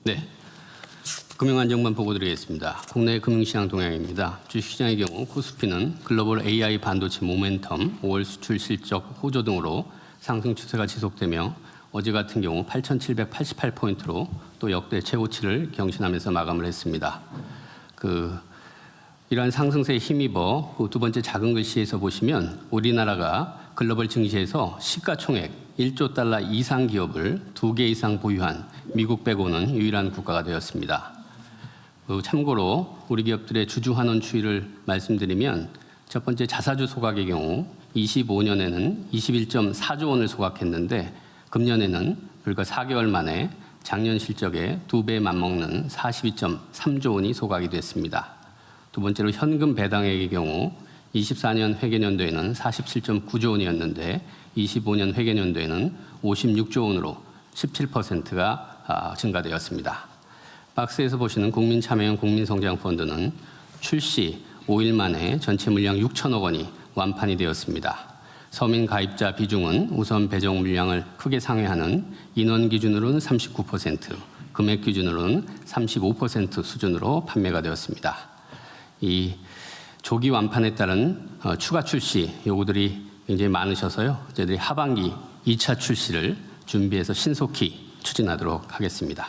네. 금융안정만 보고 드리겠습니다. 국내 금융시장 동향입니다. 주식시장의 경우 코스피는 글로벌 AI 반도체 모멘텀, 5월 수출 실적 호조 등으로 상승 추세가 지속되며 어제 같은 경우 8,788포인트로 또 역대 최고치를 경신하면서 마감을 했습니다. 이러한 상승세에 힘입어 두 번째 작은 글씨에서 보시면 우리나라가 글로벌 증시에서 시가총액 1조 달러 이상 기업을 2개 이상 보유한 미국 빼고는 유일한 국가가 되었습니다. 참고로 우리 기업들의 주주 환원 추이를 말씀드리면 첫 번째 자사주 소각의 경우 25년에는 21.4조 원을 소각했는데 금년에는 불과 4개월 만에 작년 실적의 2배에 맞먹는 42.3조 원이 소각이 됐습니다. 두 번째로 현금 배당액의 경우 24년 회계연도에는 47.9조 원이었는데 25년 회계연도에는 56조 원으로 17%가 증가되었습니다. 박스에서 보시는 국민참여형 국민성장펀드는 출시 5일 만에 전체 물량 6천억 원이 완판이 되었습니다. 서민 가입자 비중은 우선 배정 물량을 크게 상회하는 인원 기준으로는 39%, 금액 기준으로는 35% 수준으로 판매가 되었습니다. 이 조기 완판에 따른 추가 출시 요구들이 굉장히 많으셔서요. 저희들이 하반기 2차 출시를 준비해서 신속히 추진하도록 하겠습니다.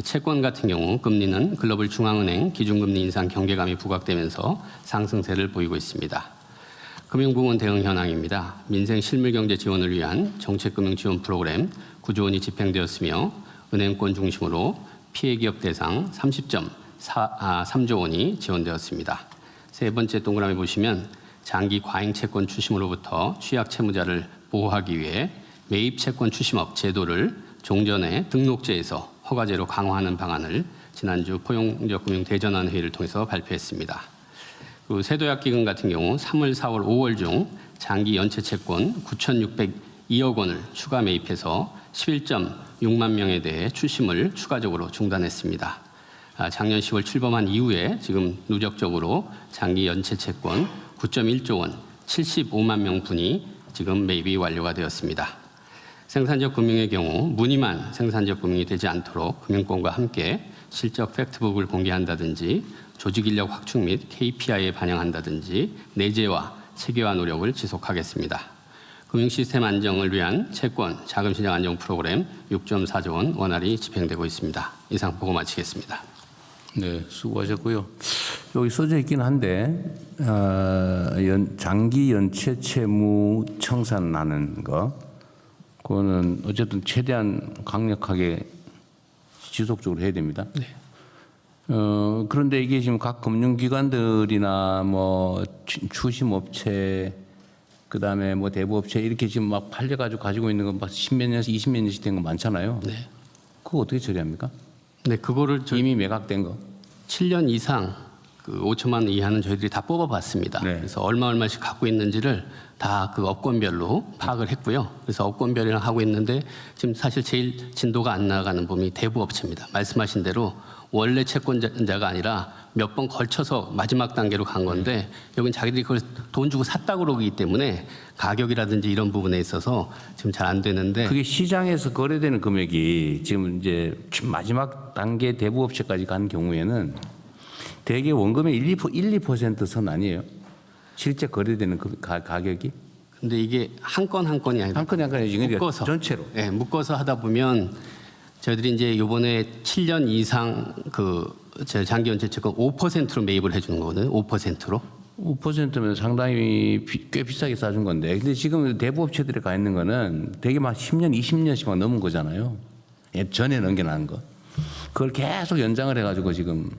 채권 같은 경우 금리는 글로벌 중앙은행 기준금리 인상 경계감이 부각되면서 상승세를 보이고 있습니다. 금융부문 대응 현황입니다. 민생 실물경제 지원을 위한 정책금융 지원 프로그램 9조 원이 집행되었으며 은행권 중심으로 피해기업 대상 30.3조 원이 지원되었습니다. 세 번째 동그라미 보시면 장기 과잉 채권 추심으로부터 취약 채무자를 보호하기 위해 매입 채권 추심업 제도를 종전의 등록제에서 허가제로 강화하는 방안을 지난주 포용적 금융 대전환 회의를 통해서 발표했습니다. 그리고 세도약기금 같은 경우 3월, 4월, 5월 중 장기 연체 채권 9,602억 원을 추가 매입해서 11.6만 명에 대해 추심을 추가적으로 중단했습니다. 작년 10월 출범한 이후에 지금 누적적으로 장기 연체 채권 9.1조 원, 75만 명분이 지금 매입이 완료가 되었습니다. 생산적 금융의 경우 무늬만 생산적 금융이 되지 않도록 금융권과 함께 실적 팩트북을 공개한다든지 조직인력 확충 및 KPI에 반영한다든지 내재와 체계화 노력을 지속하겠습니다. 금융시스템 안정을 위한 채권 자금시장 안정 프로그램 6.4조 원 원활히 집행되고 있습니다. 이상 보고 마치겠습니다. 네, 수고하셨고요. 여기 써져 있긴 한데 장기 연체 채무 청산하는 거 그거는 어쨌든 최대한 강력하게 지속적으로 해야 됩니다. 네. 그런데 이게 지금 각 금융기관들이나 뭐 추심업체 그다음에 뭐 대부업체 이렇게 지금 막 팔려가지고 가지고 있는 건 막 10몇 년씩 20몇 년씩 된 거 많잖아요. 네. 그거 어떻게 처리합니까? 네, 그거를 이미 매각된 거. 7년 이상 5천만 원 이하는 저희들이 다 뽑아봤습니다. 네. 그래서 얼마씩 갖고 있는지를 다 그 업권별로 파악을 했고요. 그래서 업권별이랑 하고 있는데 지금 사실 제일 진도가 안 나가는 범위 대부업체입니다. 말씀하신 대로 원래 채권자가 아니라 몇 번 걸쳐서 마지막 단계로 간 건데 여긴 자기들이 그걸 돈 주고 샀다 그러기 때문에 가격이라든지 이런 부분에 있어서 지금 잘 안 되는데 그게 시장에서 거래되는 금액이 지금 이제 마지막 단계 대부업체까지 간 경우에는 대개 원금의 1, 2% 선 아니에요? 실제 거래되는 그 가격이? 근데 이게 한 건 한 건이 아니라 한 건이 그러니까 묶어서 전체로. 네, 묶어서 하다 보면 저희들이 이제 이번에 7년 이상 장기 연체 채권 5%로 매입을 해주는 거거든요. 5%로. 5%면 상당히 꽤 비싸게 싸준 건데, 근데 지금 대부업체들이 가 있는 거는 되게 막 10년, 20년씩 막 넘은 거잖아요. 전에 넘겨놓은 거. 그걸 계속 연장을 해가지고 지금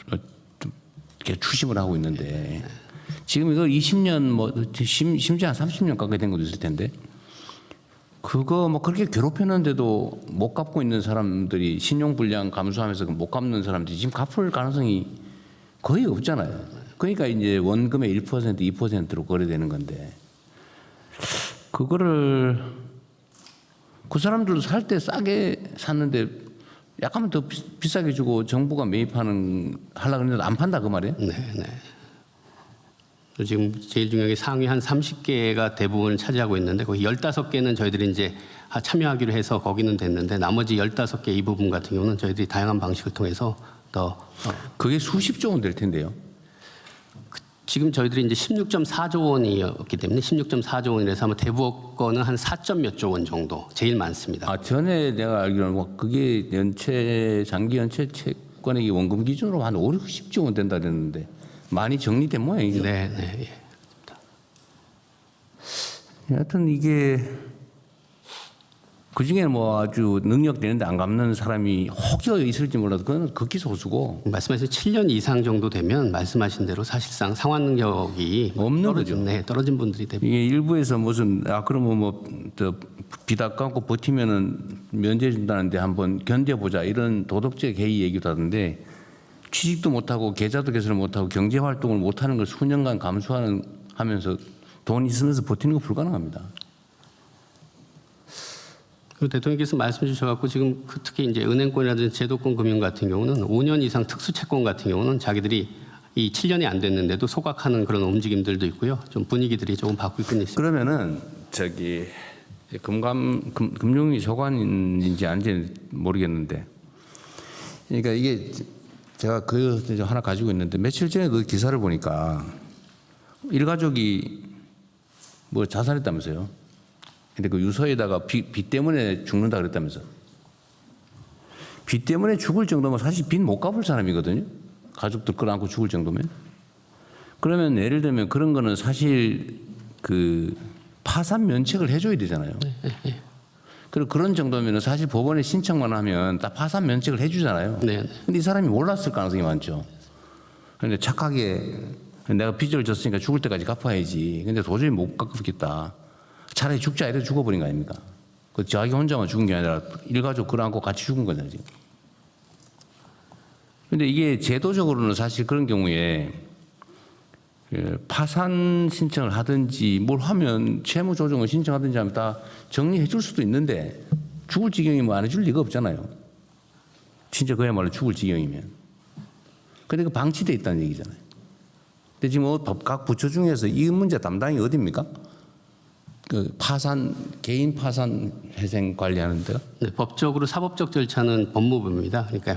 이렇게 추심을 하고 있는데, 지금 이거 20년 뭐 심지어 한 30년 가까이 된 것도 있을 텐데, 그거 뭐 그렇게 괴롭혔는데도 못 갚고 있는 사람들이 신용불량 감소하면서 못 갚는 사람들이 지금 갚을 가능성이 거의 없잖아요. 그러니까 이제 원금의 1%, 2%로 거래되는 건데, 그거를 그 사람들도 살 때 싸게 샀는데 약간만 더 비싸게 주고 정부가 매입하려고 했는데 안 판다 그 말이에요? 네, 네. 그래서 지금 제일 중요한 게 상위 한 30개가 대부분을 차지하고 있는데 거기 15개는 저희들이 이제 참여하기로 해서 거기는 됐는데 나머지 15개 이 부분 같은 경우는 저희들이 다양한 방식을 통해서 더 그게 수십조 원 될 텐데요. 지금 저희들이 이제 16.4조 원이었기 때문에 16.4조 원이라서 아마 대부업 거는 한 4점 몇 조 원 정도 제일 많습니다. 전에 내가 알기로는 뭐 그게 장기 연체 채권액이 원금 기준으로 한 5, 60조 원 된다 그랬는데 많이 정리된 모양이죠. 네, 네. 예. 하여튼 이게 그 중에는 뭐 아주 능력 되는데 안 갚는 사람이 혹여 있을지 몰라도 그건 극히 소수고 말씀하신 7년 이상 정도 되면 말씀하신 대로 사실상 상환 능력이 없는 거죠. 네, 떨어진 분들이 대부분. 이게 일부에서 무슨 그러면 뭐저 빚 갚고 버티면은 면제 준다는데 한번 견뎌보자 이런 도덕적 개의 얘기도 하던데 취직도 못하고 계좌도 개설을 못하고 경제 활동을 못하는 걸 수년간 하면서 돈 있으면서 버티는 거 불가능합니다. 그 대통령께서 말씀 주셔갖고 지금 특히 이제 은행권이라든지 제도권 금융 같은 경우는 5년 이상 특수 채권 같은 경우는 자기들이 이 7년이 안 됐는데도 소각하는 그런 움직임들도 있고요. 좀 분위기들이 조금 바뀌고 있습니다. 그러면은 저기 금융위 소관인지 아닌지 모르겠는데, 그러니까 이게 제가 그 하나 가지고 있는데 며칠 전에 그 기사를 보니까 일가족이 뭐 자살했다면서요. 근데 그 유서에다가 빚 때문에 죽는다 그랬다면서. 빚 때문에 죽을 정도면 사실 빚 못 갚을 사람이거든요. 가족들 끌어안고 죽을 정도면. 그러면 예를 들면 그런 거는 사실 그 파산 면책을 해줘야 되잖아요. 그리고 그런 정도면 사실 법원에 신청만 하면 다 파산 면책을 해주잖아요. 네. 근데 이 사람이 몰랐을 가능성이 많죠. 근데 착하게 내가 빚을 졌으니까 죽을 때까지 갚아야지. 근데 도저히 못 갚겠다. 차라리 죽자 이래 죽어버린 거 아닙니까? 그 자기 혼자만 죽은 게 아니라 일가족 끌어안고 같이 죽은 거잖아요, 지금. 근데 이게 제도적으로는 사실 그런 경우에 파산 신청을 하든지 뭘 하면 채무 조정을 신청하든지 하면 다 정리해 줄 수도 있는데 죽을 지경이면 안 해줄 리가 없잖아요. 진짜 그야말로 죽을 지경이면. 근데 그 방치돼 있다는 얘기잖아요. 근데 지금 각 부처 중에서 이 문제 담당이 어디입니까? 그 개인 파산 회생 관리하는 데가? 네, 법적으로 사법적 절차는 법무부입니다. 그러니까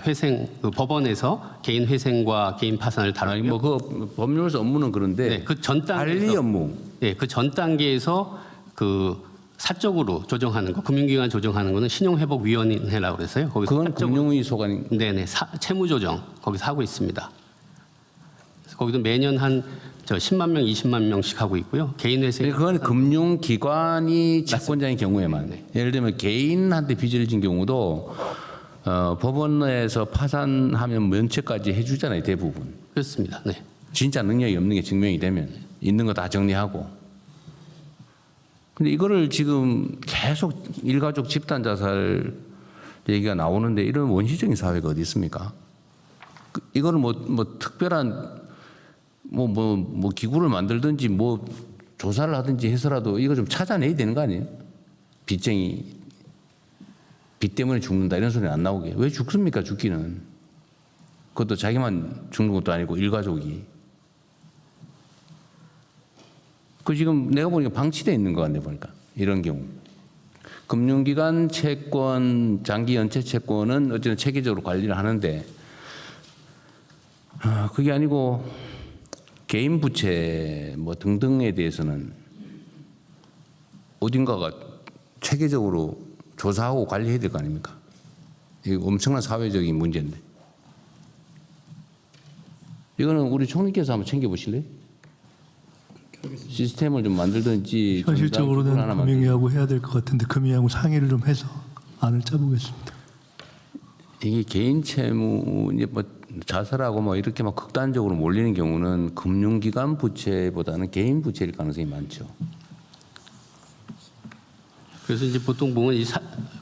그 법원에서 개인 회생과 개인 파산을 다루고요. 뭐그 법률에서 업무는 그런데 네, 그 전 단계에서 관리 업무. 네, 그 전 단계에서 그 사적으로 조정하는 거, 금융기관 조정하는 거는 신용회복위원회라고 그래서요. 거기서 그건 사적으로 금융위 소관인. 네네 채무 조정 거기서 하고 있습니다. 그래서 거기도 매년 한 10만 명, 20만 명씩 하고 있고요. 개인 회생. 그건 금융기관이 채권자인 경우에만. 네. 예를 들면 개인한테 빚을 진 경우도 법원에서 파산하면 면책까지 해주잖아요, 대부분. 그렇습니다. 네. 진짜 능력이 없는 게 증명이 되면 있는 거 다 정리하고. 근데 이거를 지금 계속 일가족 집단 자살 얘기가 나오는데 이런 원시적인 사회가 어디 있습니까? 이거는 뭐 특별한 뭐 기구를 만들든지 뭐 조사를 하든지 해서라도 이거 좀 찾아내야 되는 거 아니에요? 빚 때문에 죽는다 이런 소리는 안 나오게. 왜 죽습니까? 죽기는. 그것도 자기만 죽는 것도 아니고 일가족이. 그 지금 내가 보니까 방치돼 있는 것 같네 보니까 이런 경우. 금융기관 채권, 장기 연체 채권은 어쨌든 체계적으로 관리를 하는데 그게 아니고 개인 부채 뭐 등등에 대해서는 어딘가가 체계적으로 조사하고 관리해야 될 거 아닙니까? 이거 엄청난 사회적인 문제인데. 이거는 우리 총리께서 한번 챙겨보실래요? 시스템을 좀 만들든지. 현실적으로는 금융위하고 해야 될 것 같은데 금융위하고 상의를 좀 해서 안을 짜보겠습니다. 이게 개인 채무 뭐 자살하고 뭐 이렇게 막 극단적으로 몰리는 경우는 금융기관 부채보다는 개인 부채일 가능성이 많죠. 그래서 이제 보통 보면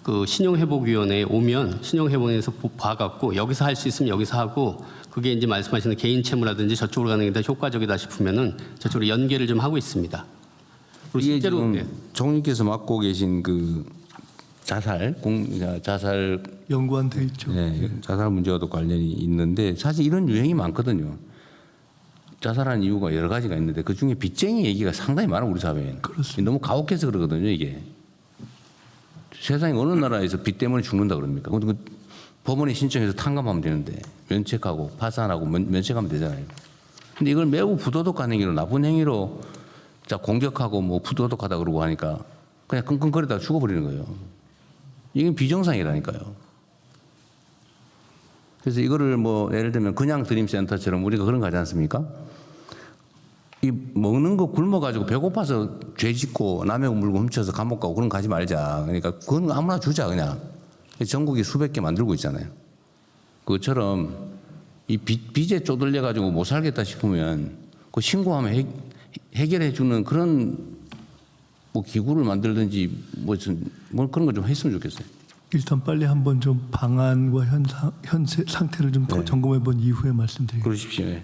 그 신용회복위원회에 오면 신용회복위원회에서 봐갖고 여기서 할 수 있으면 여기서 하고 그게 이제 말씀하시는 개인 채무라든지 저쪽으로 가는 게 더 효과적이다 싶으면은 저쪽으로 연계를 좀 하고 있습니다. 그리고 이게 실제로 지금 총리께서 맡고 계신 그 자살 연구안 돼 있죠. 네, 자살 문제와도 관련이 있는데 사실 이런 유행이 많거든요. 자살하는 이유가 여러 가지가 있는데 그 중에 빚쟁이 얘기가 상당히 많아 우리 사회에는. 그렇습니다. 너무 가혹해서 그러거든요 이게. 세상에 어느 나라에서 빚 때문에 죽는다 그럽니까? 그 법원에 신청해서 탕감하면 되는데 면책하고 파산하고 면책하면 되잖아요. 근데 이걸 매우 부도덕한 행위로 나쁜 행위로 자 공격하고 뭐 부도덕하다 그러고 하니까 그냥 끙끙거리다가 죽어버리는 거예요. 이게 비정상이라니까요. 그래서 이거를 뭐 예를 들면 그냥 드림센터처럼 우리가 그런 거 하지 않습니까? 이 먹는 거 굶어가지고 배고파서 죄 짓고 남의 물고 훔쳐서 감옥 가고 그런 거 가지 말자. 그러니까 그건 아무나 주자 그냥. 전국에 수백 개 만들고 있잖아요. 그것처럼 이 빚에 쪼들려가지고 못 살겠다 싶으면 그 신고하면 해결해 주는 그런 뭐 기구를 만들든지 뭐 그런 거 좀 했으면 좋겠어요. 일단 빨리 한번 좀 방안과 현재 상태를 좀 점검해 본 이후에 말씀드리겠습니다. 그러십시오. 예.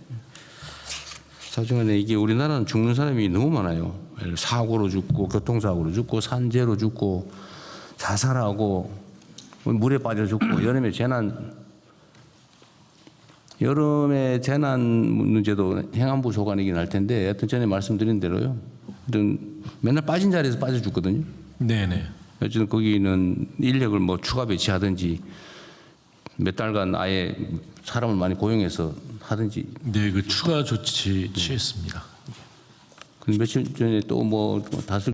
사실은 이게 우리나라는 죽는 사람이 너무 많아요. 사고로 죽고 교통사고로 죽고 산재로 죽고 자살하고 물에 빠져 죽고 여름에 재난 문제도 행안부 소관이긴 할 텐데 하여튼 전에 말씀드린 대로요. 하여튼 맨날 빠진 자리에서 빠져 죽거든요. 네네. 어쨌든 거기는 인력을 뭐 추가 배치하든지 몇 달간 아예 사람을 많이 고용해서 하든지. 네, 그 추가 조치 취했습니다. 며칠 전에 또 뭐 다슬